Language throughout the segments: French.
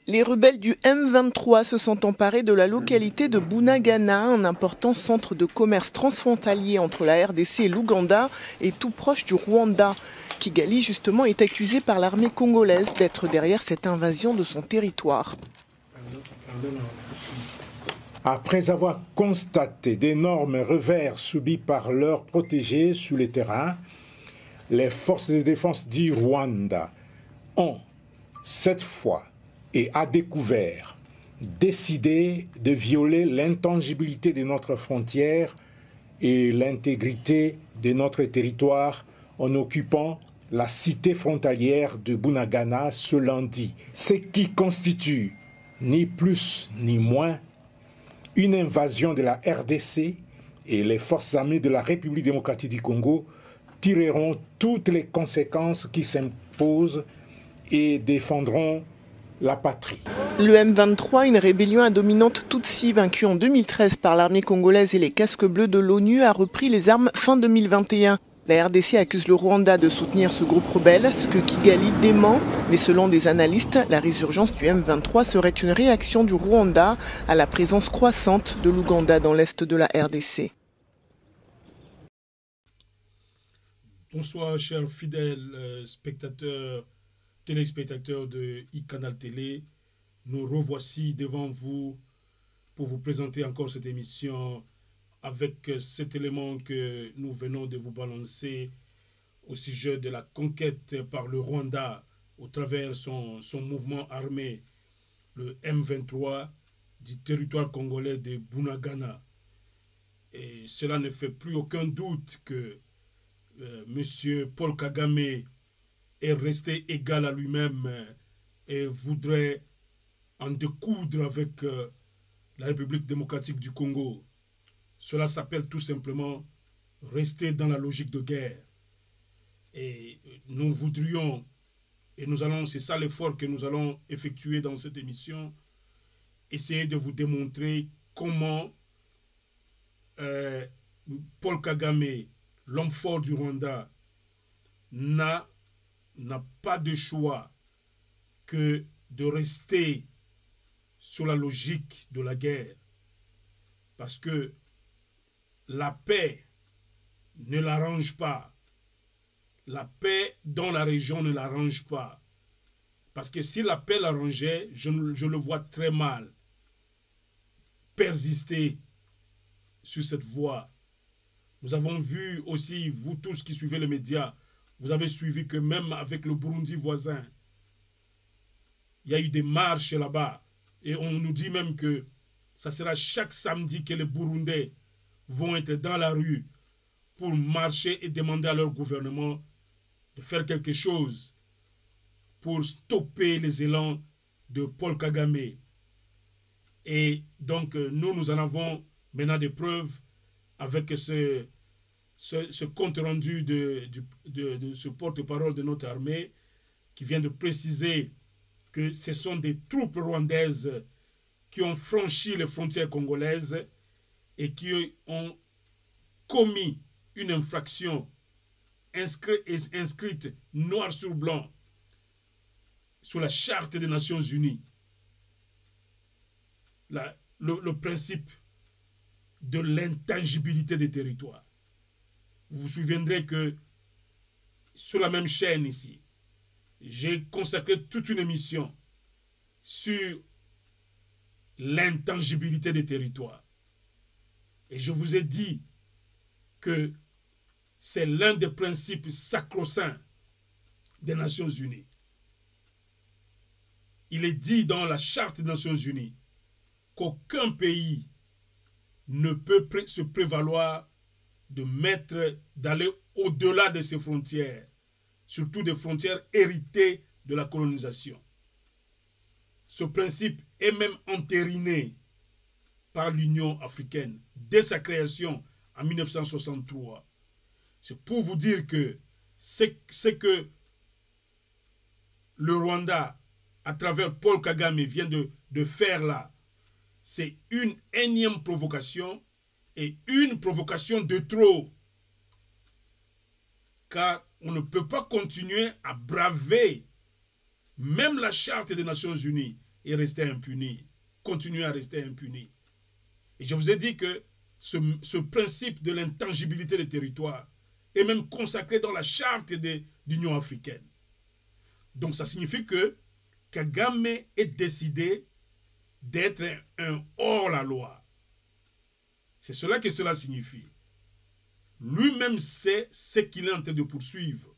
Les rebelles du M23 se sont emparés de la localité de Bunagana, un important centre de commerce transfrontalier entre la RDC et l'Ouganda et tout proche du Rwanda. Kigali, justement, est accusé par l'armée congolaise d'être derrière cette invasion de son territoire. Après avoir constaté d'énormes revers subis par leurs protégés sur le terrain, les forces de défense du Rwanda ont, cette fois et à découvert, décidé de violer l'intangibilité de notre frontière et l'intégrité de notre territoire en occupant la cité frontalière de Bunagana ce lundi, ce qui constitue ni plus ni moins une invasion de la RDC, et les forces armées de la République démocratique du Congo tireront toutes les conséquences qui s'imposent et défendront la patrie. Le M23, une rébellion à dominante Tutsi vaincue en 2013 par l'armée congolaise et les casques bleus de l'ONU, a repris les armes fin 2021. La RDC accuse le Rwanda de soutenir ce groupe rebelle, ce que Kigali dément. Mais selon des analystes, la résurgence du M23 serait une réaction du Rwanda à la présence croissante de l'Ouganda dans l'est de la RDC. Bonsoir chers fidèles spectateurs, téléspectateurs de iCanal Télé. Nous revoici devant vous pour vous présenter encore cette émission avec cet élément que nous venons de vous balancer au sujet de la conquête par le Rwanda au travers son mouvement armé, le M23, du territoire congolais de Bunagana. Et cela ne fait plus aucun doute que M. Paul Kagame est resté égal à lui-même et voudrait en découdre avec la République démocratique du Congo. Cela s'appelle tout simplement rester dans la logique de guerre. Et nous voudrions, et nous allons, c'est ça l'effort que nous allons effectuer dans cette émission, essayer de vous démontrer comment Paul Kagame, l'homme fort du Rwanda, n'a pas de choix que de rester sur la logique de la guerre. Parce que la paix ne l'arrange pas. La paix dans la région ne l'arrange pas. Parce que si la paix l'arrangeait, je le vois très mal persister sur cette voie. Nous avons vu aussi, vous tous qui suivez les médias, vous avez suivi que même avec le Burundi voisin, il y a eu des marches là-bas. Et on nous dit même que ça sera chaque samedi que les Burundais vont être dans la rue pour marcher et demander à leur gouvernement de faire quelque chose pour stopper les élans de Paul Kagame. Et donc, nous en avons maintenant des preuves avec ce compte-rendu de ce porte-parole de notre armée qui vient de préciser que ce sont des troupes rwandaises qui ont franchi les frontières congolaises et qui ont commis une infraction inscrite noir sur blanc sur la Charte des Nations Unies. Le principe de l'intangibilité des territoires. Vous vous souviendrez que sur la même chaîne ici, j'ai consacré toute une émission sur l'intangibilité des territoires. Et je vous ai dit que c'est l'un des principes sacro-saints des Nations Unies. Il est dit dans la Charte des Nations Unies qu'aucun pays ne peut se prévaloir d'aller au-delà de ses frontières, surtout des frontières héritées de la colonisation. Ce principe est même entériné par l'Union africaine dès sa création en 1963. C'est pour vous dire que c'est que le Rwanda, à travers Paul Kagame, vient de faire là, c'est une énième provocation et une provocation de trop. Car on ne peut pas continuer à braver même la Charte des Nations Unies, et rester impunis, continuer à rester impunis. Et je vous ai dit que ce principe de l'intangibilité des territoires est même consacré dans la charte de l'Union africaine. Donc ça signifie que Kagame est décidé d'être un hors-la-loi. C'est cela que cela signifie. Lui-même sait ce qu'il est en train de poursuivre.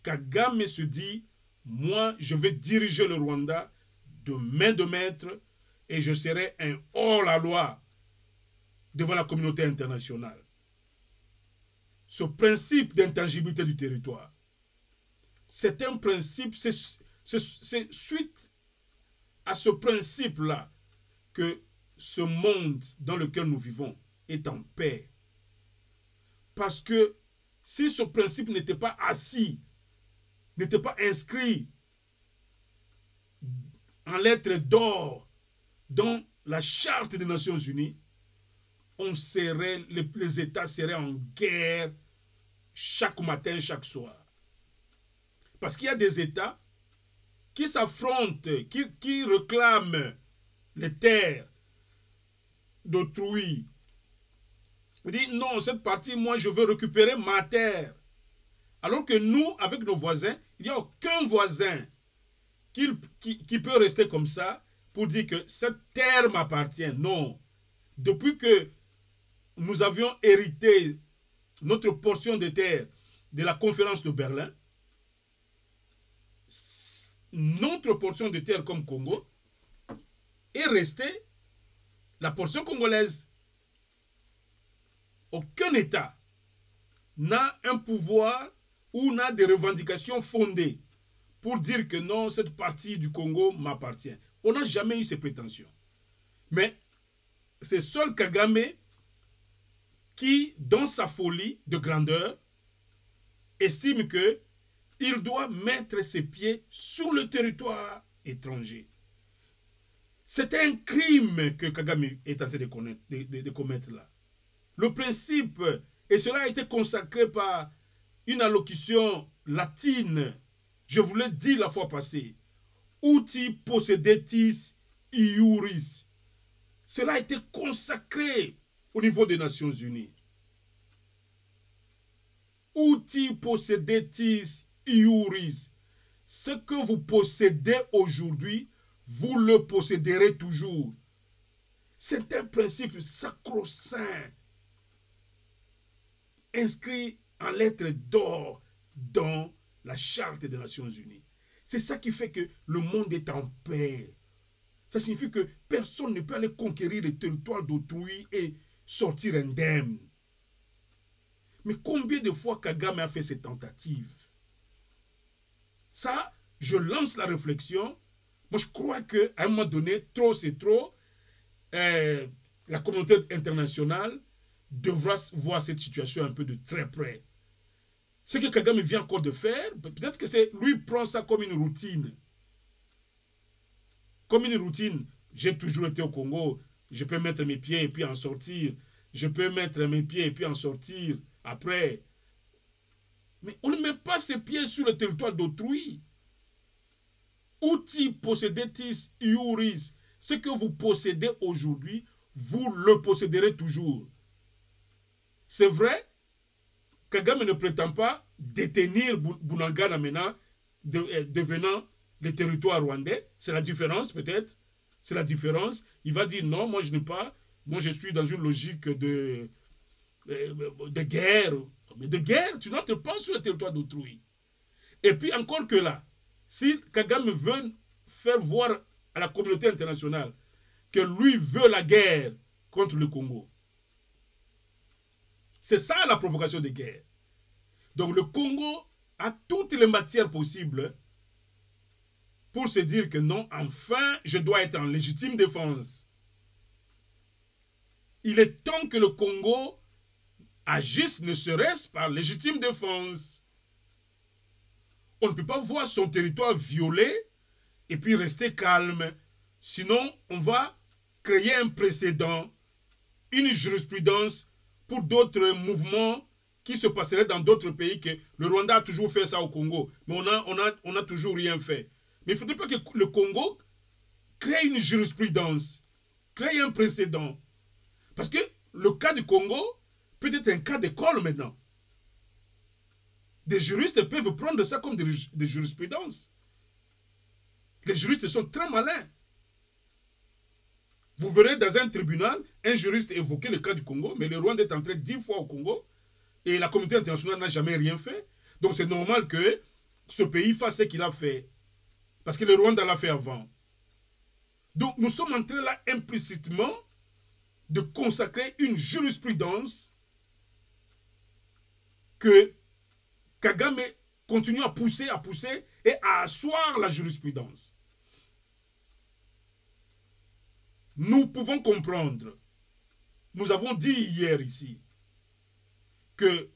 Kagame se dit, moi je vais diriger le Rwanda de main de maître et je serai un hors-la-loi devant la communauté internationale. Ce principe d'intangibilité du territoire, c'est un principe, c'est suite à ce principe-là que ce monde dans lequel nous vivons est en paix. Parce que si ce principe n'était pas assis, n'était pas inscrit en lettres d'or dans la charte des Nations Unies, les États seraient en guerre chaque matin, chaque soir. Parce qu'il y a des États qui s'affrontent, qui réclament les terres d'autrui. Il dit non, cette partie, moi je veux récupérer ma terre. Alors que nous, avec nos voisins, il n'y a aucun voisin qui peut rester comme ça pour dire que cette terre m'appartient. Non. Depuis que nous avions hérité notre portion de terre de la conférence de Berlin, notre portion de terre comme Congo est restée la portion congolaise. Aucun État n'a un pouvoir ou n'a des revendications fondées pour dire que non, cette partie du Congo m'appartient. On n'a jamais eu ces prétentions. Mais c'est seul Kagame qui, dans sa folie de grandeur, estime que il doit mettre ses pieds sur le territoire étranger. C'est un crime que Kagame est en train de commettre là. Le principe, et cela a été consacré par une allocution latine, je vous l'ai dit la fois passée, uti possedetis iuris. Cela a été consacré au niveau des Nations Unies. Uti possedetis iuris. Ce que vous possédez aujourd'hui, vous le posséderez toujours. C'est un principe sacro-saint, inscrit en lettres d'or dans la charte des Nations Unies. C'est ça qui fait que le monde est en paix. Ça signifie que personne ne peut aller conquérir le territoire d'autrui et sortir indemne. Mais combien de fois Kagame a fait ces tentatives? Ça, je lance la réflexion. Moi, je crois qu'à un moment donné, trop c'est trop. La communauté internationale devra voir cette situation un peu de très près. Ce que Kagame vient encore de faire, peut-être que c'est lui prend ça comme une routine. Comme une routine. J'ai toujours été au Congo, je peux mettre mes pieds et puis en sortir. Je peux mettre mes pieds et puis en sortir après. Mais on ne met pas ses pieds sur le territoire d'autrui. Uti possedetis iuris. Ce que vous possédez aujourd'hui, vous le posséderez toujours. C'est vrai, Kagame ne prétend pas détenir Bunagana maintenant, devenant le territoire rwandais. C'est la différence peut-être. C'est la différence. Il va dire non, moi je n'ai pas. Moi je suis dans une logique de guerre. Mais de guerre, tu n'entres pas sur le territoire d'autrui. Et puis encore que là, si Kagame veut faire voir à la communauté internationale que lui veut la guerre contre le Congo, c'est ça la provocation de guerre. Donc le Congo a toutes les matières possibles pour se dire que non, enfin, je dois être en légitime défense. Il est temps que le Congo agisse ne serait-ce par légitime défense. On ne peut pas voir son territoire violé et puis rester calme. Sinon, on va créer un précédent, une jurisprudence pour d'autres mouvements qui se passeraient dans d'autres pays, que le Rwanda a toujours fait ça au Congo, mais on a toujours rien fait. Mais il ne faudrait pas que le Congo créer une jurisprudence, créer un précédent. Parce que le cas du Congo peut être un cas d'école maintenant. Des juristes peuvent prendre ça comme des jurisprudences. Les juristes sont très malins. Vous verrez dans un tribunal, un juriste évoquer le cas du Congo, mais le Rwanda est entré 10 fois au Congo et la communauté internationale n'a jamais rien fait. Donc c'est normal que ce pays fasse ce qu'il a fait. Parce que le Rwanda l'a fait avant. Donc nous sommes en train là implicitement de consacrer une jurisprudence que Kagame continue à pousser et à asseoir la jurisprudence. Nous pouvons comprendre, nous avons dit hier ici, que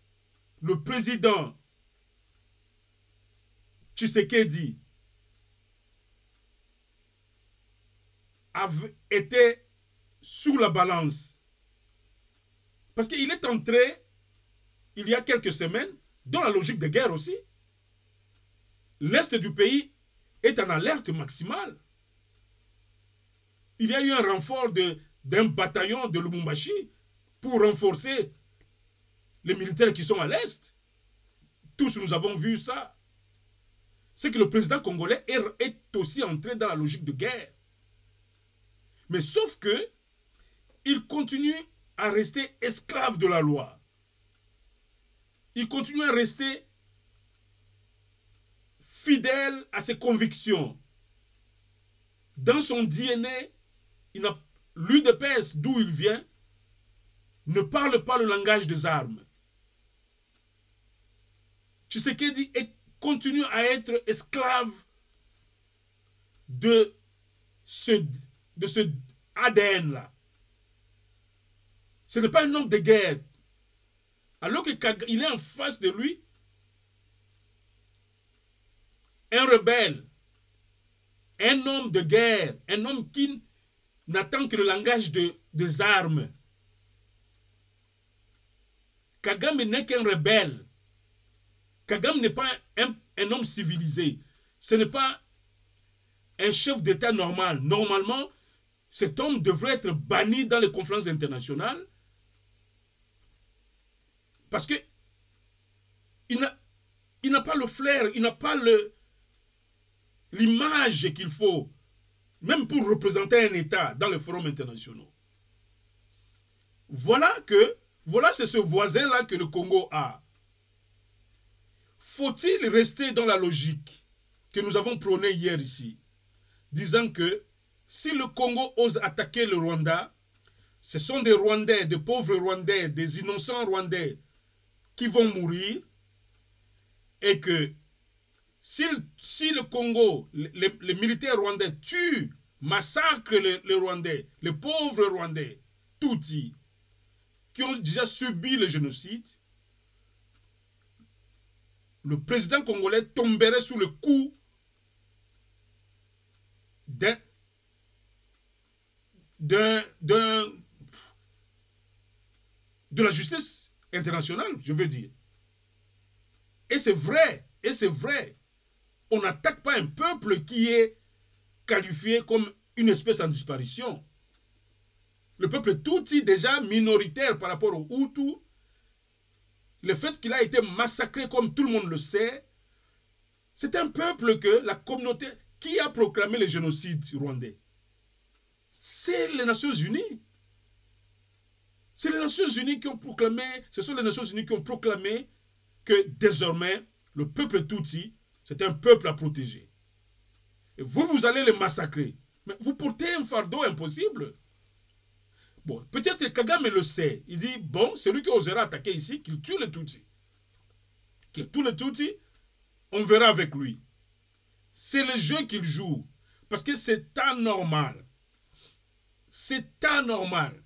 le président Tshisekedi était sous la balance. Parce qu'il est entré, il y a quelques semaines, dans la logique de guerre aussi. L'Est du pays est en alerte maximale. Il y a eu un renfort d'un bataillon de Lubumbashi pour renforcer les militaires qui sont à l'Est. Tous nous avons vu ça. C'est que le président congolais est aussi entré dans la logique de guerre. Mais sauf que il continue à rester esclave de la loi. Il continue à rester fidèle à ses convictions. Dans son DNA, l'UDPS, d'où il vient, ne parle pas le langage des armes. Tshisekedi continue à être esclave de ce ADN-là. Ce n'est pas un homme de guerre. Alors qu'il est en face de lui, un rebelle, un homme de guerre, un homme qui n'attend que le langage des armes. Kagame n'est qu'un rebelle. Kagame n'est pas un homme civilisé. Ce n'est pas un chef d'État normal. Normalement, cet homme devrait être banni dans les conférences internationales parce que il n'a pas le flair, il n'a pas l'image qu'il faut, même pour représenter un État dans les forums internationaux. Voilà, c'est ce voisin-là que le Congo a. Faut-il rester dans la logique que nous avons prônée hier ici, disant que si le Congo ose attaquer le Rwanda, ce sont des Rwandais, des pauvres Rwandais, des innocents Rwandais qui vont mourir, et que si le Congo, les militaires rwandais tuent, massacrent les Rwandais, les pauvres Rwandais, Tutsis, qui ont déjà subi le génocide, le président congolais tomberait sous le coup de la justice internationale, je veux dire. Et c'est vrai, on n'attaque pas un peuple qui est qualifié comme une espèce en disparition. Le peuple Tutsi, déjà minoritaire par rapport aux Hutus, le fait qu'il a été massacré comme tout le monde le sait, c'est un peuple que la communauté, qui a proclamé le génocide rwandais? C'est les Nations Unies. C'est les Nations Unies qui ont proclamé, ce sont les Nations Unies qui ont proclamé que désormais, le peuple Tutsi, c'est un peuple à protéger. Et vous allez les massacrer. Mais vous portez un fardeau impossible. Bon, peut-être que Kagame le sait. Il dit, bon, celui qui osera attaquer ici, qu'il tue les Tutsis. Qu'il tue les Tutsis, on verra avec lui. C'est le jeu qu'il joue. Parce que c'est anormal. C'est anormal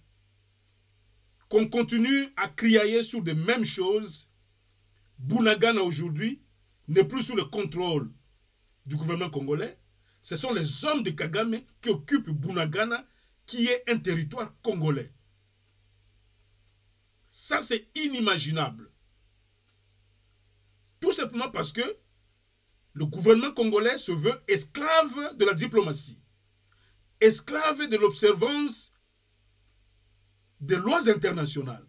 qu'on continue à criailler sur les mêmes choses. Bunagana aujourd'hui n'est plus sous le contrôle du gouvernement congolais. Ce sont les hommes de Kagame qui occupent Bunagana, qui est un territoire congolais. Ça, c'est inimaginable. Tout simplement parce que le gouvernement congolais se veut esclave de la diplomatie. esclaves de l'observance des lois internationales.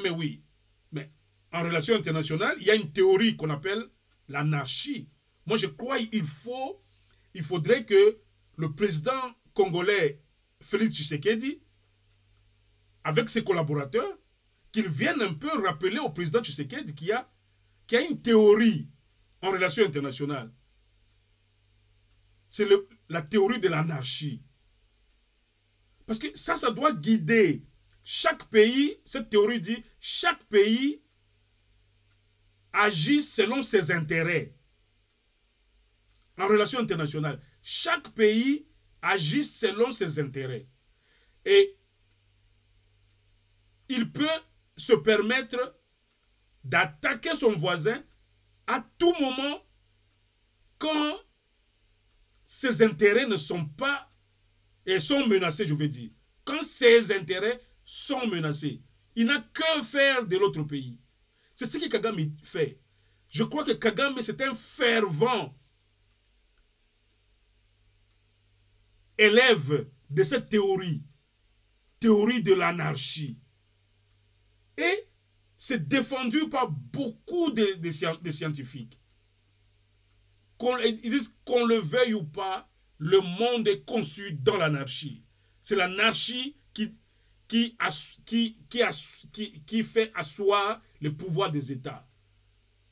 Mais oui, mais en relation internationale, il y a une théorie qu'on appelle l'anarchie. Moi, je crois qu'il faudrait que le président congolais Félix Tshisekedi, avec ses collaborateurs, qu'ils viennent un peu rappeler au président Tshisekedi qu'il y a une théorie en relation internationale. C'est la théorie de l'anarchie. Parce que ça doit guider chaque pays. Cette théorie dit chaque pays agit selon ses intérêts. En relation internationale, chaque pays agit selon ses intérêts. Et il peut se permettre d'attaquer son voisin à tout moment quand ses intérêts ne sont pas et sont menacés, je veux dire. Quand ses intérêts sont menacés, il n'a que faire de l'autre pays. C'est ce que Kagame fait. Je crois que Kagame, c'est un fervent élève de cette théorie de l'anarchie. Et c'est défendu par beaucoup de scientifiques. Ils disent qu'on le veuille ou pas, le monde est conçu dans l'anarchie. C'est l'anarchie qui fait asseoir le pouvoir des États.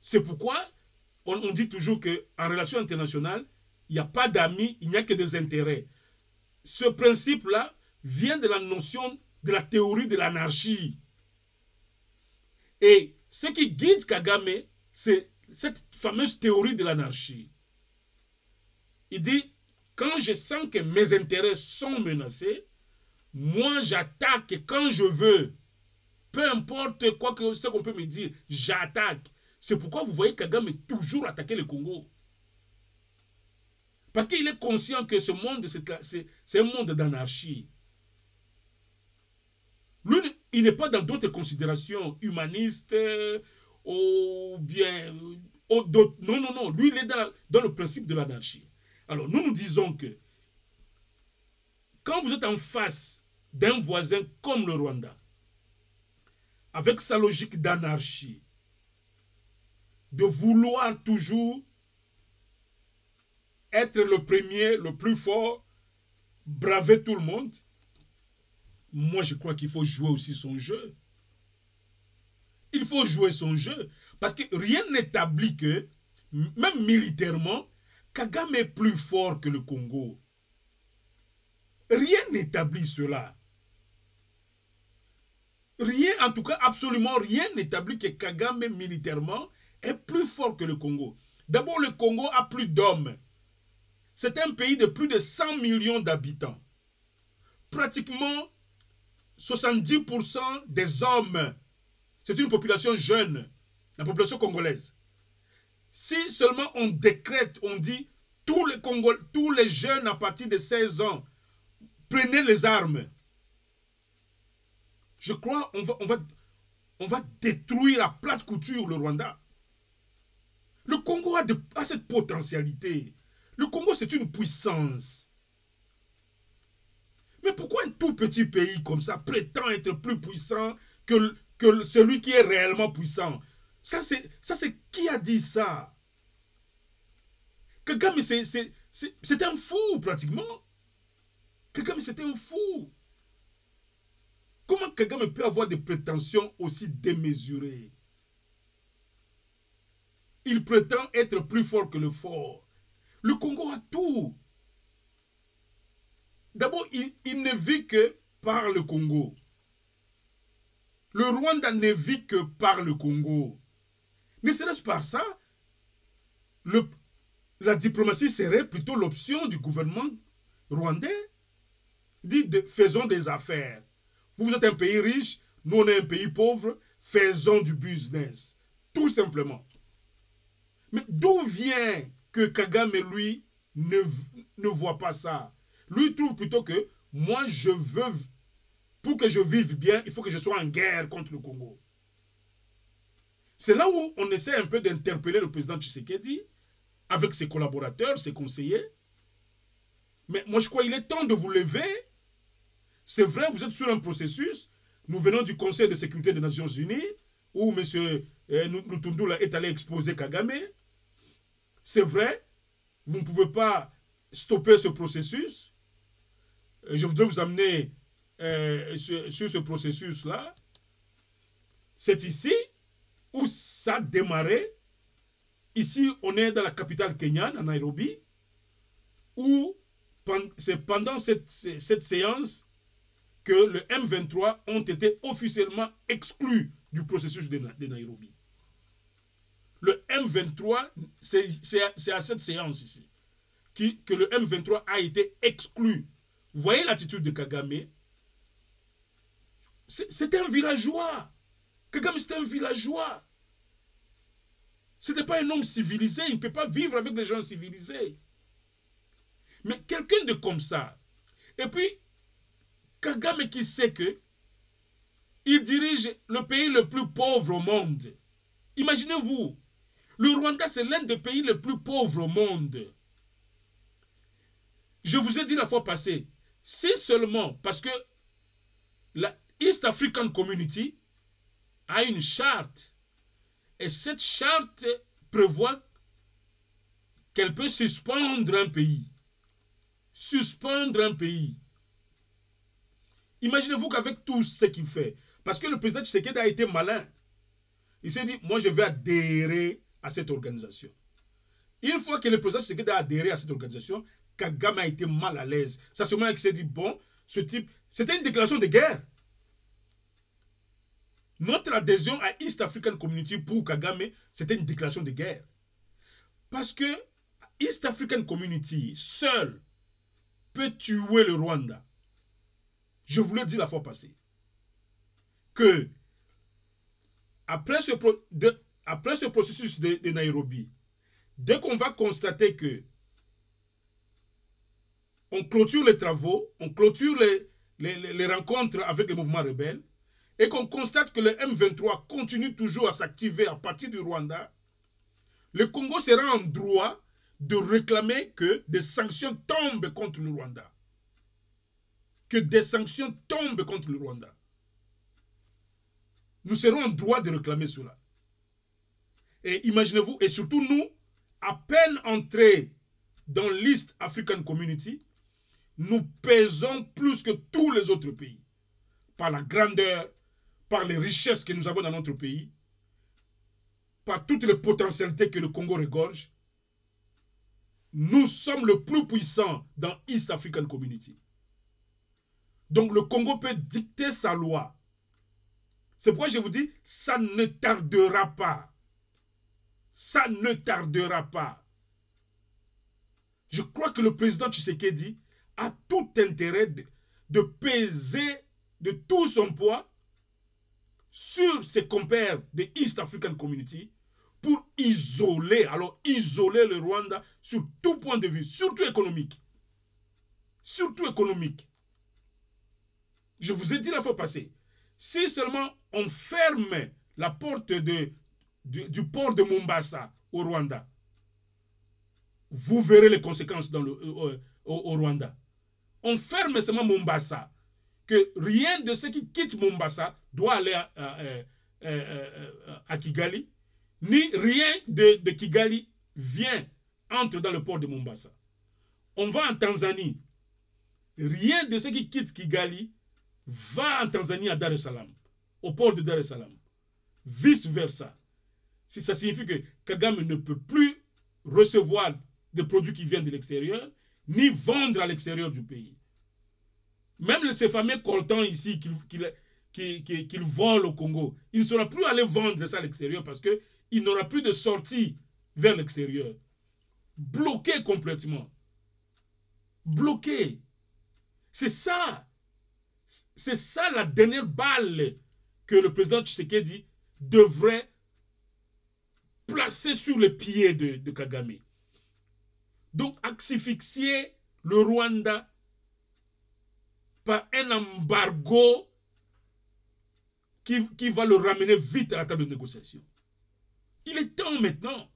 C'est pourquoi on dit toujours qu'en relation internationale, il n'y a pas d'amis, il n'y a que des intérêts. Ce principe-là vient de la notion de la théorie de l'anarchie. Et ce qui guide Kagame, c'est cette fameuse théorie de l'anarchie. Il dit, quand je sens que mes intérêts sont menacés, moi j'attaque quand je veux. Peu importe quoi que ce qu'on peut me dire, j'attaque. C'est pourquoi vous voyez Kagame toujours attaquer le Congo. Parce qu'il est conscient que ce monde, c'est un monde d'anarchie. Lui, il n'est pas dans d'autres considérations humanistes ou bien... non. Lui, il est dans le principe de l'anarchie. Alors, nous disons que quand vous êtes en face d'un voisin comme le Rwanda, avec sa logique d'anarchie, de vouloir toujours être le premier, le plus fort, braver tout le monde, moi je crois qu'il faut jouer aussi son jeu. Il faut jouer son jeu. Parce que rien n'établit que, même militairement, Kagame est plus fort que le Congo. Rien n'établit cela. Rien, en tout cas, absolument rien n'établit que Kagame militairement est plus fort que le Congo. D'abord, le Congo a plus d'hommes. C'est un pays de plus de 100 millions d'habitants. Pratiquement 70% des hommes. C'est une population jeune, la population congolaise. Si seulement on décrète, on dit tous les jeunes à partir de 16 ans, prenez les armes. Je crois on va détruire à plate couture le Rwanda. Le Congo a cette potentialité. Le Congo, c'est une puissance. Mais pourquoi un tout petit pays comme ça prétend être plus puissant que celui qui est réellement puissant? Ça, c'est qui a dit ça? Kagame, c'est un fou, pratiquement. Kagame, c'est un fou. Comment Kagame peut avoir des prétentions aussi démesurées? Il prétend être plus fort que le fort. Le Congo a tout. D'abord, il ne vit que par le Congo. Le Rwanda ne vit que par le Congo. Ne serait-ce par ça, la diplomatie serait plutôt l'option du gouvernement rwandais. Dit faisons des affaires. Vous êtes un pays riche, nous on est un pays pauvre, faisons du business. Tout simplement. Mais d'où vient que Kagame, lui, ne voit pas ça? Lui trouve plutôt que moi, je veux, pour que je vive bien, il faut que je sois en guerre contre le Congo. C'est là où on essaie un peu d'interpeller le président Tshisekedi avec ses collaborateurs, ses conseillers. Mais moi, je crois qu'il est temps de vous lever. C'est vrai, vous êtes sur un processus. Nous venons du Conseil de sécurité des Nations Unies, où M. Lutundula est allé exposer Kagame. C'est vrai, vous ne pouvez pas stopper ce processus. Je voudrais vous amener sur ce processus-là. C'est ici où ça a démarré. Ici, on est dans la capitale kenyane, à Nairobi, où c'est pendant cette séance que le M23 ont été officiellement exclus du processus de Nairobi. Le M23, c'est à cette séance ici que le M23 a été exclu. Vous voyez l'attitude de Kagame? C'est un villageois. Kagame, c'est un villageois. Ce n'est pas un homme civilisé. Il ne peut pas vivre avec des gens civilisés. Mais quelqu'un de comme ça. Et puis, Kagame qui sait que il dirige le pays le plus pauvre au monde. Imaginez-vous, le Rwanda, c'est l'un des pays les plus pauvres au monde. Je vous ai dit la fois passée, c'est seulement parce que la East African Community a une charte. Et cette charte prévoit qu'elle peut suspendre un pays. Suspendre un pays. Imaginez-vous qu'avec tout ce qu'il fait, parce que le président Tshisekedi a été malin, il s'est dit, moi je vais adhérer à cette organisation. Une fois que le président Tshisekedi a adhéré à cette organisation, Kagame a été mal à l'aise. C'est à ce moment qu'il s'est dit, bon, ce type, c'était une déclaration de guerre. Notre adhésion à East African Community pour Kagame, c'était une déclaration de guerre. Parce que East African Community, seul, peut tuer le Rwanda. Je vous l'ai dit la fois passée. Que après ce processus de Nairobi, dès qu'on va constater que on clôture les travaux, on clôture les rencontres avec les mouvements rebelles, et qu'on constate que le M23 continue toujours à s'activer à partir du Rwanda, le Congo sera en droit de réclamer que des sanctions tombent contre le Rwanda. Que des sanctions tombent contre le Rwanda. Nous serons en droit de réclamer cela. Et imaginez-vous, et surtout nous, à peine entrés dans l'East African Community, nous pesons plus que tous les autres pays. Par la grandeur, par les richesses que nous avons dans notre pays, par toutes les potentialités que le Congo regorge, nous sommes le plus puissants dans East African Community. Donc le Congo peut dicter sa loi. C'est pourquoi je vous dis, ça ne tardera pas. Ça ne tardera pas. Je crois que le président Tshisekedi a tout intérêt de peser de tout son poids sur ses compères de East African Community pour isoler le Rwanda sur tout point de vue, surtout économique. Surtout économique. Je vous ai dit la fois passée, si seulement on ferme la porte du port de Mombasa au Rwanda, vous verrez les conséquences au Rwanda. On ferme seulement Mombasa, que rien de ce qui quitte Mombasa doit aller à Kigali, ni rien de Kigali entre dans le port de Mombasa. On va en Tanzanie. Rien de ce qui quitte Kigali va en Tanzanie à Dar es Salaam, au port de Dar es Salaam. Vice versa. Si ça signifie que Kagame ne peut plus recevoir des produits qui viennent de l'extérieur, ni vendre à l'extérieur du pays. Même ces fameux coltans ici qu'il vole au Congo, il ne sera plus allé vendre ça à l'extérieur parce qu'il n'aura plus de sortie vers l'extérieur. Bloqué complètement. Bloqué. C'est ça. C'est ça la dernière balle que le président Tshisekedi devrait placer sur les pieds de Kagame. Donc, asphyxier le Rwanda par un embargo qui va le ramener vite à la table de négociation. Il est temps maintenant.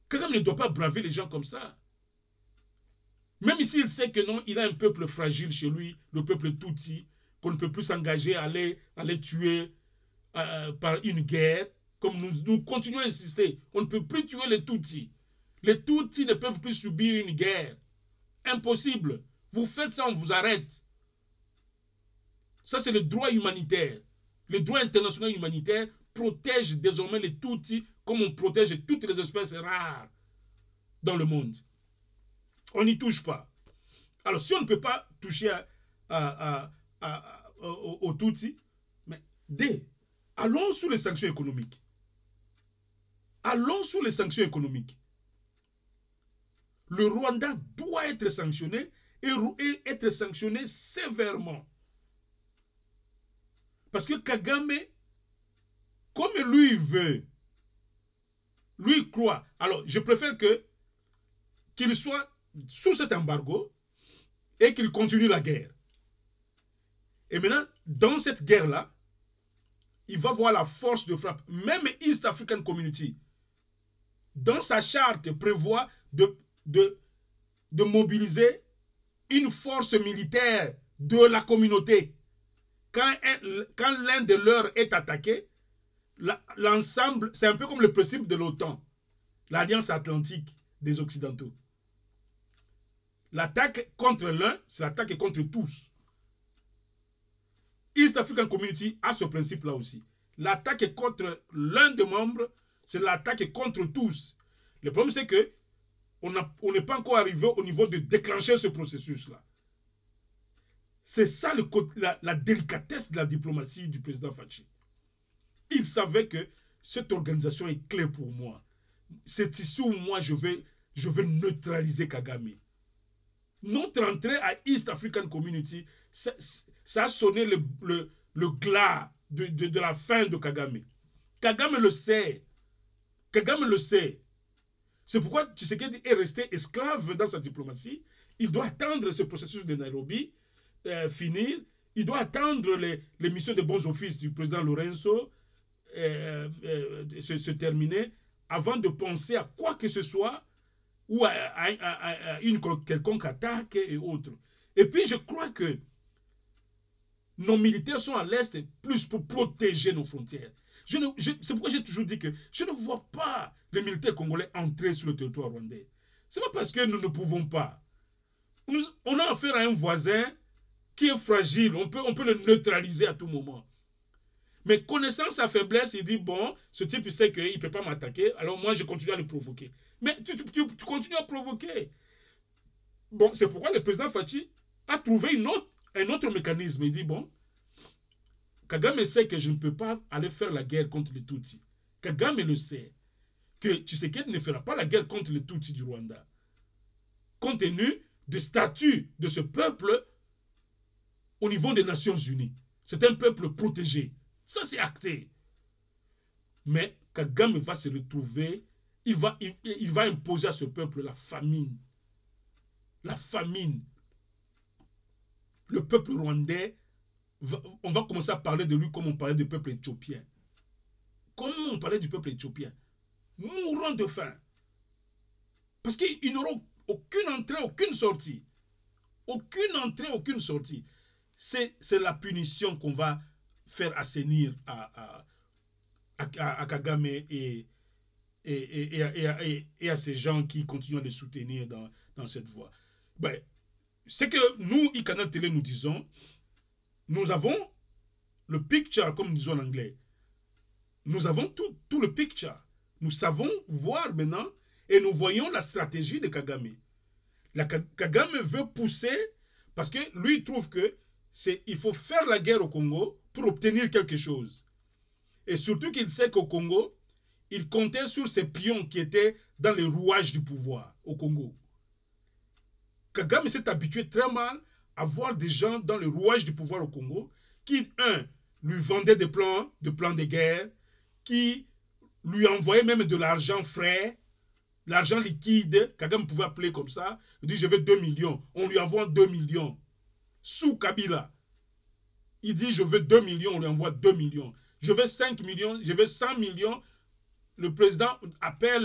Kagame ne doit pas braver les gens comme ça. Même s'il sait que non, il a un peuple fragile chez lui, le peuple Tutsi, qu'on ne peut plus s'engager à les tuer par une guerre, comme nous continuons à insister, on ne peut plus tuer les Tutsis. Les Tutsis ne peuvent plus subir une guerre. Impossible. Vous faites ça, on vous arrête. Ça, c'est le droit humanitaire. Le droit international humanitaire protège désormais les Tutsis comme on protège toutes les espèces rares dans le monde. On n'y touche pas. Alors, si on ne peut pas toucher aux Tutsis, mais allons sous les sanctions économiques. Allons sous les sanctions économiques. Le Rwanda doit être sanctionné et être sanctionné sévèrement. Parce que Kagame, comme lui veut, lui croit. Alors, je préfère qu'il soit sous cet embargo et qu'il continue la guerre. Et maintenant, dans cette guerre-là, il va voir la force de frappe. Même East African Community, dans sa charte, prévoit de mobiliser une force militaire de la communauté. Quand l'un de leurs est attaqué, l'ensemble, c'est un peu comme le principe de l'OTAN, l'Alliance Atlantique des Occidentaux. L'attaque contre l'un, c'est l'attaque contre tous. East African Community a ce principe-là aussi. L'attaque contre l'un des membres, c'est l'attaque contre tous. Le problème, c'est que on n'est pas encore arrivé au niveau de déclencher ce processus-là. C'est ça la délicatesse de la diplomatie du président Fachi. Il savait que cette organisation est clé pour moi. C'est ici où moi je vais neutraliser Kagame. Notre entrée à East African Community, ça a sonné le glas de la fin de Kagame. Kagame le sait. Kagame le sait. C'est pourquoi Tshisekedi est resté esclave dans sa diplomatie. Il doit attendre ce processus de Nairobi finir. Il doit attendre les missions de bons offices du président Lorenzo se terminer avant de penser à quoi que ce soit ou à une quelconque attaque et autres. Et puis je crois que nos militaires sont à l'Est plus pour protéger nos frontières. C'est pourquoi j'ai toujours dit que je ne vois pas les militaires congolais entrer sur le territoire rwandais. Ce n'est pas parce que nous ne pouvons pas. On a affaire à un voisin qui est fragile. On peut le neutraliser à tout moment. Mais connaissant sa faiblesse, il dit, bon, ce type il sait qu'il ne peut pas m'attaquer, alors moi je continue à le provoquer. Mais tu continues à provoquer. Bon, c'est pourquoi le président Fachi a trouvé un autre mécanisme. Il dit, bon, Kagame sait que je ne peux pas aller faire la guerre contre les Tutsis. Kagame le sait. Que Tshisekedi ne fera pas la guerre contre les Tutsis du Rwanda. Compte tenu du statut de ce peuple au niveau des Nations Unies. C'est un peuple protégé. Ça, c'est acté. Mais Kagame va se retrouver, il va imposer à ce peuple la famine. La famine. Le peuple rwandais, on va commencer à parler de lui comme on parlait du peuple éthiopien. Comment on parlait du peuple éthiopien? Mourant de faim. Parce qu'ils n'auront aucune entrée, aucune sortie. Aucune entrée, aucune sortie. C'est la punition qu'on va faire assainir à Kagame et à ces gens qui continuent à les soutenir dans cette voie. Ben, c'est que nous, iCanal Télé, nous disons, nous avons le picture, comme nous disons en anglais. Nous avons tout le picture. Nous savons voir maintenant et nous voyons la stratégie de Kagame. Kagame veut pousser parce que lui il trouve que il faut faire la guerre au Congo pour obtenir quelque chose. Et surtout qu'il sait qu'au Congo, il comptait sur ses pions qui étaient dans les rouages du pouvoir au Congo. Kagame s'est habitué très mal à voir des gens dans les rouages du pouvoir au Congo qui, lui vendaient des plans de guerre, qui lui envoyaient même de l'argent frais, l'argent liquide, Kagame pouvait appeler comme ça, il dit je veux 2 millions, on lui envoie 2 millions, sous Kabila. Il dit je veux 2 millions, on lui envoie 2 millions. Je veux 5 millions, je veux 100 millions, le président appelle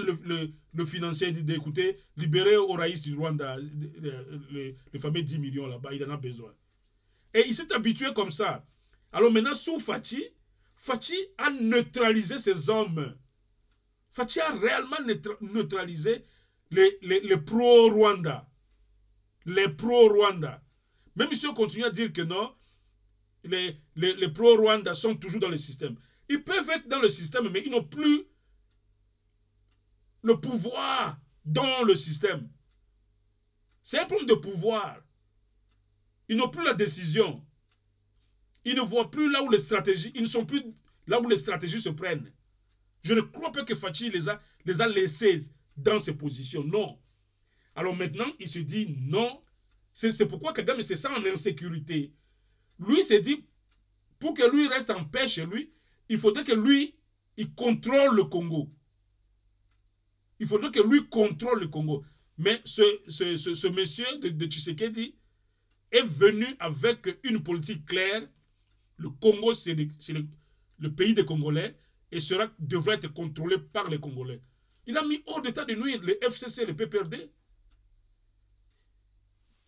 le financier et dit écoutez, libérez au raïs du Rwanda le fameux 10 millions là-bas, il en a besoin. Et il s'est habitué comme ça. Alors maintenant, sous Fachi, Fachi a neutralisé ces hommes. Fachi a réellement neutralisé les pro-Rwanda. Les pro-Rwanda. Même si on continue à dire que non, les pro-Rwanda sont toujours dans le système. Ils peuvent être dans le système, mais ils n'ont plus le pouvoir dans le système. C'est un problème de pouvoir. Ils n'ont plus la décision. Ils ne voient plus là où les stratégies, ils ne sont plus là où les stratégies se prennent. Je ne crois pas que Fachi les a laissés dans ces positions. Non. Alors maintenant, il se dit non. C'est pourquoi Kagame se sent en insécurité. Lui s'est dit, pour que lui reste en paix chez lui, il faudrait que lui, il contrôle le Congo. Il faudrait que lui contrôle le Congo. Mais ce monsieur de Tshisekedi est venu avec une politique claire. Le Congo, c'est le pays des Congolais et devrait être contrôlé par les Congolais. Il a mis hors d'état de nuire le FCC et le PPRD.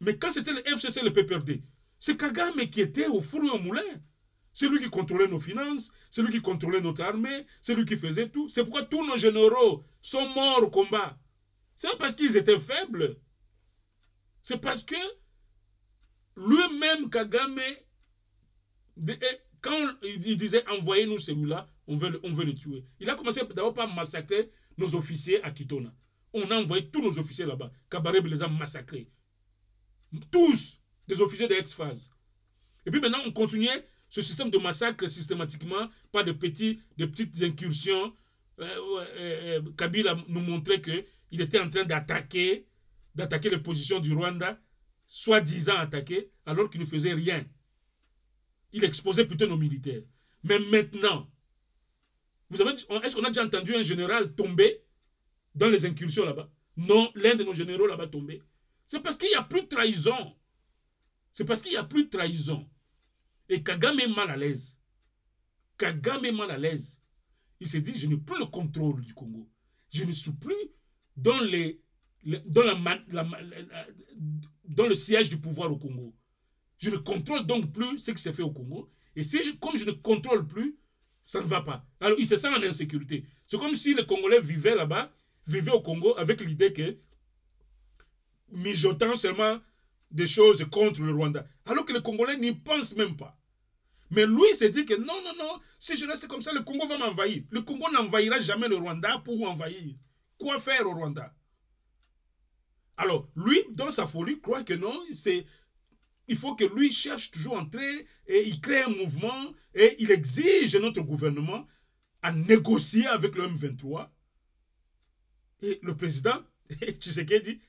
Mais quand c'était le FCC et le PPRD, c'est Kagame qui était au four et au moulin. C'est lui qui contrôlait nos finances, c'est lui qui contrôlait notre armée, c'est lui qui faisait tout. C'est pourquoi tous nos généraux sont morts au combat. C'est pas parce qu'ils étaient faibles. C'est parce que lui-même, Kagame, quand il disait envoyez-nous celui-là, on veut le tuer. Il a commencé d'abord par massacrer nos officiers à Kitona. On a envoyé tous nos officiers là-bas. Kabarebe les a massacrés. Tous des officiers de ex-phase. Et puis maintenant, on continuait ce système de massacre systématiquement par de petites incursions. Kabila nous montrait qu'il était en train d'attaquer les positions du Rwanda, soi-disant attaquer, alors qu'il ne faisait rien. Il exposait plutôt nos militaires. Mais maintenant, est-ce qu'on a déjà entendu un général tomber dans les incursions là-bas? Non, l'un de nos généraux là-bas tombé. C'est parce qu'il n'y a plus de trahison. C'est parce qu'il n'y a plus de trahison. Et Kagame est mal à l'aise. Kagame est mal à l'aise. Il s'est dit, je n'ai plus le contrôle du Congo. Je ne suis plus dans le siège du pouvoir au Congo. Je ne contrôle donc plus ce qui s'est fait au Congo. Et comme je ne contrôle plus, ça ne va pas. Alors il se sent en insécurité. C'est comme si les Congolais vivaient là-bas, vivaient au Congo avec l'idée que, mijotant seulement des choses contre le Rwanda. Alors que les Congolais n'y pensent même pas. Mais lui s'est dit que non, non, non, si je reste comme ça, le Congo va m'envahir. Le Congo n'envahira jamais le Rwanda pour envahir. Quoi faire au Rwanda? Alors, lui, dans sa folie, croit que non, il faut que lui cherche toujours à entrer et il crée un mouvement et il exige notre gouvernement à négocier avec le M23. Et le président, Tshisekedi,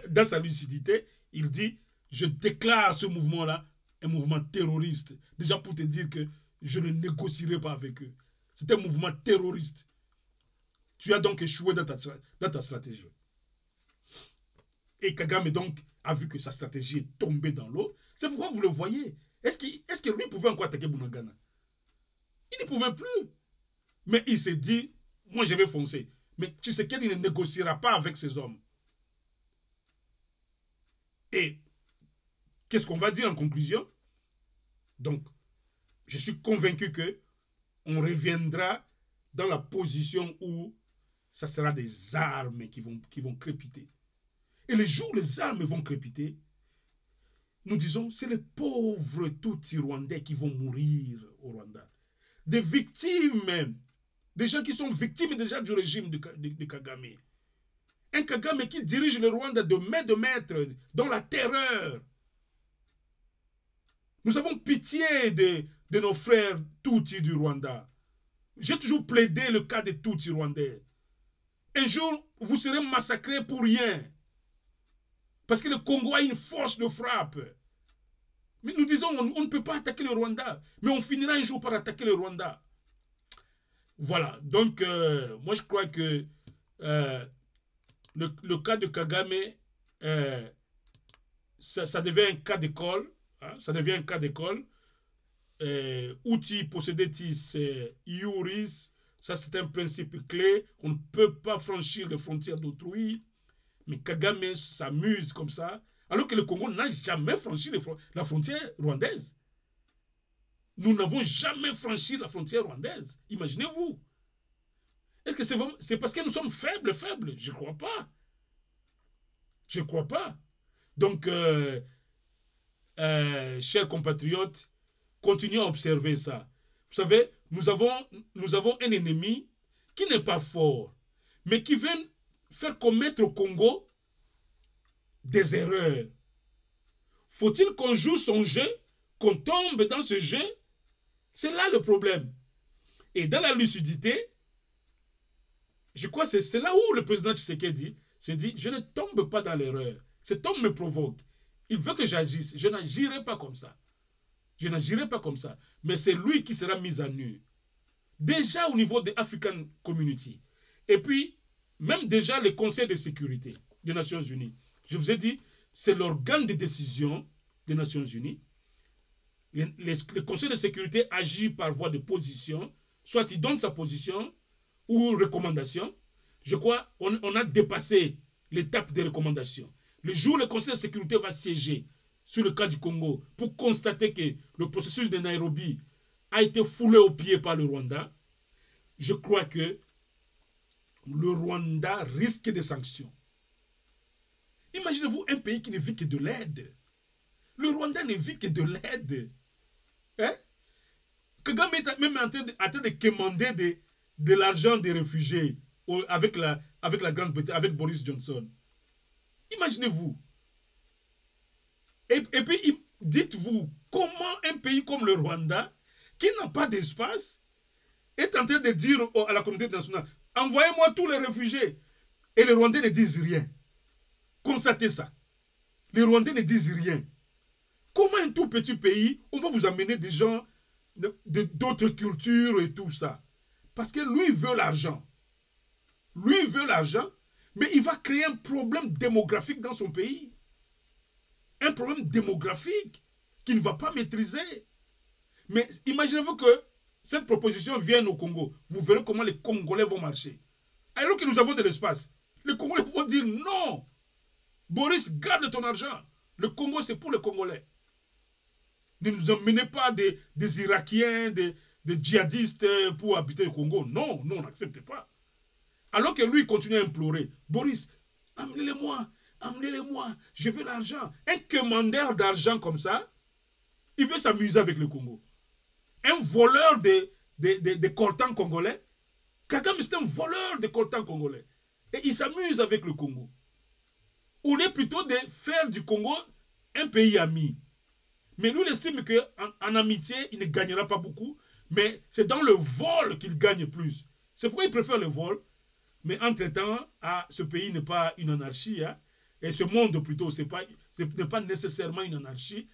dans sa lucidité, il dit, je déclare ce mouvement-là un mouvement terroriste. Déjà pour te dire que je ne négocierai pas avec eux. C'est un mouvement terroriste. Tu as donc échoué dans ta stratégie. Et Kagame donc a vu que sa stratégie est tombée dans l'eau. C'est pourquoi vous le voyez. Est-ce que lui pouvait encore attaquer Bunagana? Il ne pouvait plus. Mais il s'est dit, moi je vais foncer. Mais Tshisekedi ne négociera pas avec ces hommes. Et qu'est-ce qu'on va dire en conclusion? Donc, je suis convaincu que on reviendra dans la position où ça sera des armes qui vont crépiter. Et le jour où les armes vont crépiter, nous disons, c'est les pauvres Tutsis rwandais qui vont mourir au Rwanda. Des victimes, des gens qui sont victimes déjà du régime de Kagame. Un Kagame qui dirige le Rwanda de main de maître, dans la terreur. Nous avons pitié de nos frères Tutsis du Rwanda. J'ai toujours plaidé le cas des Tutsis rwandais. Un jour, vous serez massacrés pour rien. Parce que le Congo a une force de frappe. Mais nous disons, on ne peut pas attaquer le Rwanda. Mais on finira un jour par attaquer le Rwanda. Voilà. Donc, moi, je crois que le cas de Kagame, ça devient un cas d'école. Hein, ça devient un cas d'école. Uti possedetis iuris Ça, c'est un principe clé. On ne peut pas franchir les frontières d'autrui. Mais Kagame s'amuse comme ça, alors que le Congo n'a jamais franchi la frontière rwandaise. Nous n'avons jamais franchi la frontière rwandaise. Imaginez-vous. Est-ce que c'est parce que nous sommes faibles? Je ne crois pas. Je ne crois pas. Donc, chers compatriotes, continuons à observer ça. Vous savez, nous avons un ennemi qui n'est pas fort, mais qui vient faire commettre au Congo des erreurs. Faut-il qu'on joue son jeu, qu'on tombe dans ce jeu? C'est là le problème. Et dans la lucidité, je crois que c'est là où le président Tshisekedi se dit, je ne tombe pas dans l'erreur. Cet homme me provoque. Il veut que j'agisse. Je n'agirai pas comme ça. Je n'agirai pas comme ça. Mais c'est lui qui sera mis à nu. Déjà au niveau des African Community. Et puis, même déjà le Conseil de sécurité des Nations Unies. Je vous ai dit, c'est l'organe de décision des Nations Unies. Le Conseil de sécurité agit par voie de position. Soit il donne sa position ou recommandation. Je crois qu'on a dépassé l'étape des recommandations. Le jour où le Conseil de sécurité va siéger sur le cas du Congo pour constater que le processus de Nairobi a été foulé aux pieds par le Rwanda, je crois que le Rwanda risque des sanctions. Imaginez-vous un pays qui ne vit que de l'aide. Le Rwanda ne vit que de l'aide. Hein? Kagame est même en train de quémander de l'argent des réfugiés avec la Grande-Bretagne, avec Boris Johnson. Imaginez-vous. Et puis, dites-vous, comment un pays comme le Rwanda, qui n'a pas d'espace, est en train de dire à la communauté internationale, envoyez-moi tous les réfugiés. Et les Rwandais ne disent rien. Constatez ça. Les Rwandais ne disent rien. Comment un tout petit pays, on va vous amener des gens d'autres cultures et tout ça? Parce que lui veut l'argent. Lui veut l'argent, mais il va créer un problème démographique dans son pays. Un problème démographique qu'il ne va pas maîtriser. Mais imaginez-vous que cette proposition vienne au Congo. Vous verrez comment les Congolais vont marcher. Alors que nous avons de l'espace, les Congolais vont dire non. Boris, garde ton argent. Le Congo, c'est pour les Congolais. Ne nous emmenez pas des Irakiens, des djihadistes pour habiter le Congo. Non, on n'accepte pas. Alors que lui, il continue à implorer. Boris, amenez-les-moi, amenez-les-moi, je veux l'argent. Un commandeur d'argent comme ça, il veut s'amuser avec le Congo. Un voleur de coltans congolais. Kagame, c'est un voleur de coltans congolais. Et il s'amuse avec le Congo. On est plutôt de faire du Congo un pays ami. Mais lui, il estime qu'en amitié, il ne gagnera pas beaucoup. Mais c'est dans le vol qu'il gagne plus. C'est pourquoi il préfère le vol. Mais entre-temps, ce pays n'est pas une anarchie. Hein, et ce monde, plutôt, ce n'est pas nécessairement une anarchie.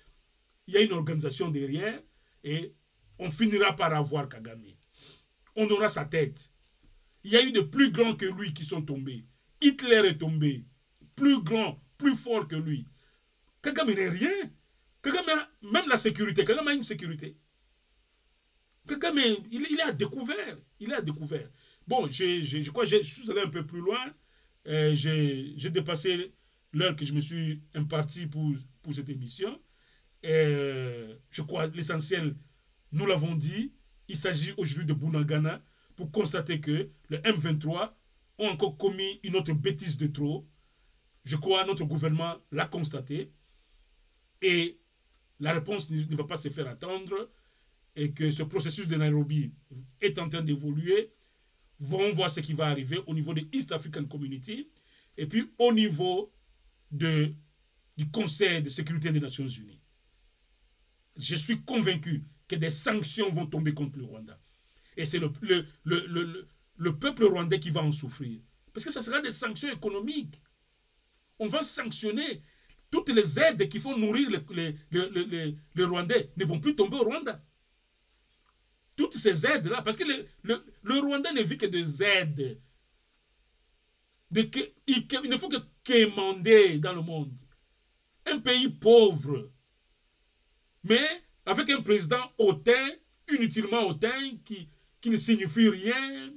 Il y a une organisation derrière. Et on finira par avoir Kagame. On aura sa tête. Il y a eu de plus grands que lui qui sont tombés. Hitler est tombé. Plus grand, plus fort que lui. Kagame n'est rien. Kagame a même la sécurité. Kagame a une sécurité. Kagame, il est à découvert. Il est à découvert. Bon, je crois que je suis allé un peu plus loin. J'ai dépassé l'heure que je me suis imparti pour cette émission. Je crois l'essentiel, nous l'avons dit, il s'agit aujourd'hui de Bunagana pour constater que le M23 ont encore commis une autre bêtise de trop. Je crois que notre gouvernement l'a constaté. Et la réponse ne va pas se faire attendre. Et que ce processus de Nairobi est en train d'évoluer. Vont voir ce qui va arriver au niveau de East African Community. Et puis au niveau du Conseil de sécurité des Nations Unies. Je suis convaincu que des sanctions vont tomber contre le Rwanda. Et c'est le peuple rwandais qui va en souffrir. Parce que ça sera des sanctions économiques. On va sanctionner. Toutes les aides qui font nourrir les Rwandais ne vont plus tomber au Rwanda. Toutes ces aides-là, parce que le Rwanda ne vit que des aides. Il ne faut que quémander dans le monde. Un pays pauvre, mais avec un président hautain, inutilement hautain, qui ne signifie rien,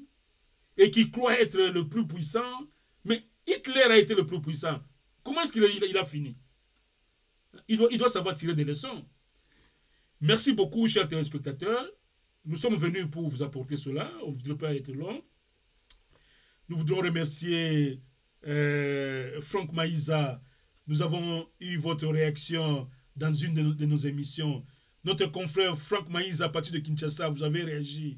et qui croit être le plus puissant. Mais Hitler a été le plus puissant. Comment est-ce qu'il a fini? Il doit savoir tirer des leçons. Merci beaucoup, chers téléspectateurs. Nous sommes venus pour vous apporter cela. On ne voudrait pas être long. Nous voudrons remercier Franck Maïza. Nous avons eu votre réaction dans une de nos émissions. Notre confrère Franck Maïza, à partir de Kinshasa, vous avez réagi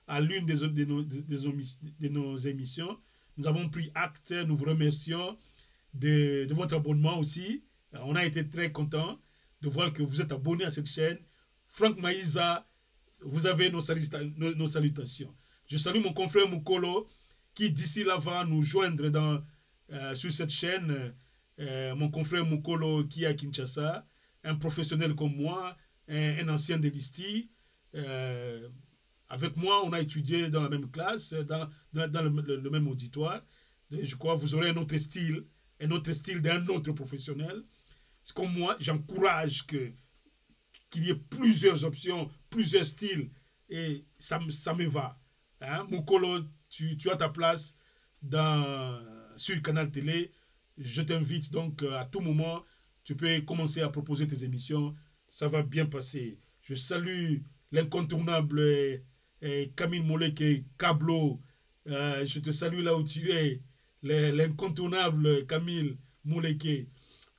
à l'une de nos émissions. Nous avons pris acte. Nous vous remercions de votre abonnement aussi. On a été très contents de voir que vous êtes abonné à cette chaîne. Franck Maïza, vous avez nos salutations. Je salue mon confrère Mukolo qui d'ici là va nous joindre sur cette chaîne. Mon confrère Mukolo qui est à Kinshasa, un professionnel comme moi, un ancien de l'ISTI. Avec moi, on a étudié dans la même classe, dans le même auditoire. Je crois que vous aurez un autre style d'un autre professionnel. C'est comme moi, j'encourage qu'il y ait plusieurs options, plusieurs styles, et ça me va. Hein? Mukolo, tu as ta place sur le canal télé. Je t'invite donc à tout moment, tu peux commencer à proposer tes émissions, ça va bien passer. Je salue l'incontournable Camille Moleke Cablo. Je te salue là où tu es, l'incontournable Camille Moleke.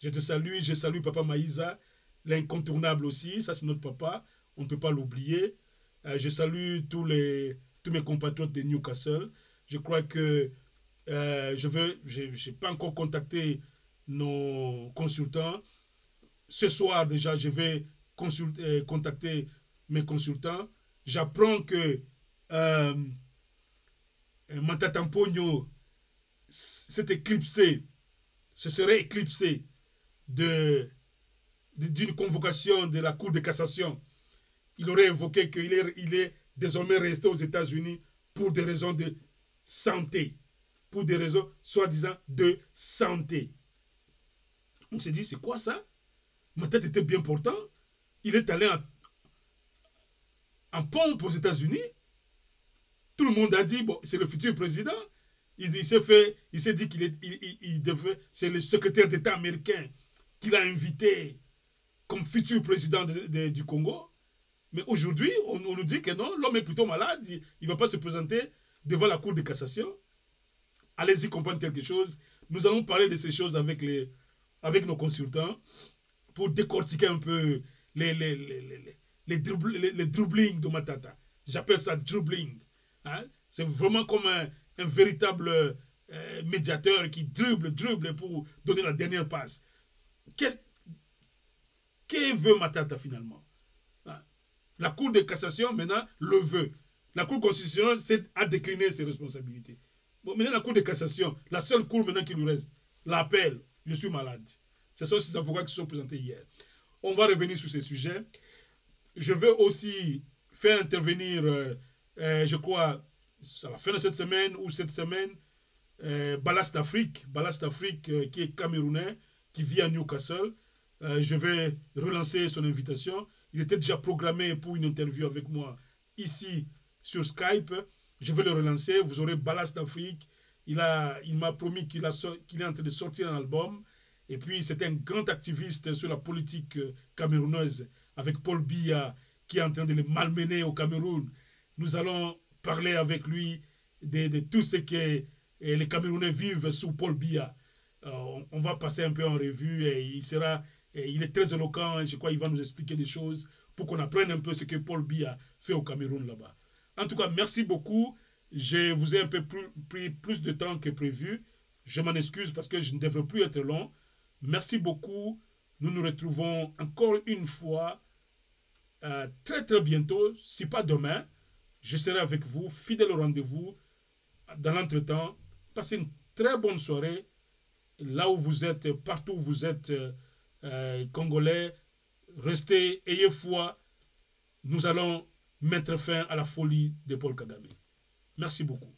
Je salue Papa Maïza, l'incontournable aussi, ça c'est notre papa, on ne peut pas l'oublier. Je salue tous mes compatriotes de Newcastle. Je crois que je n'ai pas encore contacté nos consultants. Ce soir déjà, je vais contacter mes consultants. J'apprends que Matata Mpogno s'est éclipsé, se serait éclipsé d'une convocation de la Cour de cassation. Il aurait évoqué qu'il est désormais resté aux États-Unis pour des raisons de santé. Pour des raisons, soi-disant, de santé. On s'est dit, c'est quoi ça? Ma tête était bien portant. Il est allé en pompe aux États-Unis. Tout le monde a dit, bon, c'est le futur président. Il s'est dit c'est le secrétaire d'État américain qu'il a invité comme futur président du Congo. Mais aujourd'hui, on nous dit que non, l'homme est plutôt malade, il ne va pas se présenter devant la Cour de cassation. Allez-y comprendre quelque chose. Nous allons parler de ces choses avec nos consultants pour décortiquer un peu les dribblings de Matata. J'appelle ça dribbling. Hein? C'est vraiment comme un véritable médiateur qui dribble pour donner la dernière passe. Que veut Matata finalement? Hein? La Cour de cassation maintenant le veut. La Cour constitutionnelle a décliné ses responsabilités. Bon, maintenant la Cour de cassation, la seule cour maintenant qui nous reste, l'appel, je suis malade. Ce sont ces avocats qui se sont présentés hier. On va revenir sur ces sujets. Je veux aussi faire intervenir, je crois, à la fin de cette semaine ou cette semaine, Ballast Afrique qui est camerounais, qui vit à Newcastle. Je vais relancer son invitation. Il était déjà programmé pour une interview avec moi ici sur Skype. Je vais le relancer. Vous aurez Ballast d'Afrique. Il m'a promis qu'il est en train de sortir un album. Et puis, c'est un grand activiste sur la politique camerounaise avec Paul Biya qui est en train de le malmener au Cameroun. Nous allons parler avec lui de tout ce que les Camerounais vivent sous Paul Biya. On va passer un peu en revue et il est très éloquent. Je crois qu'il va nous expliquer des choses pour qu'on apprenne un peu ce que Paul Biya fait au Cameroun là-bas. En tout cas, merci beaucoup. Je vous ai un peu pris plus de temps que prévu. Je m'en excuse parce que je ne devrais plus être long. Merci beaucoup. Nous nous retrouvons encore une fois très très bientôt. Si pas demain, je serai avec vous, fidèle au rendez-vous. Dans l'entretemps, passez une très bonne soirée. Là où vous êtes, partout où vous êtes, Congolais, restez, ayez foi. Nous allons mettre fin à la folie de Paul Kagame. Merci beaucoup.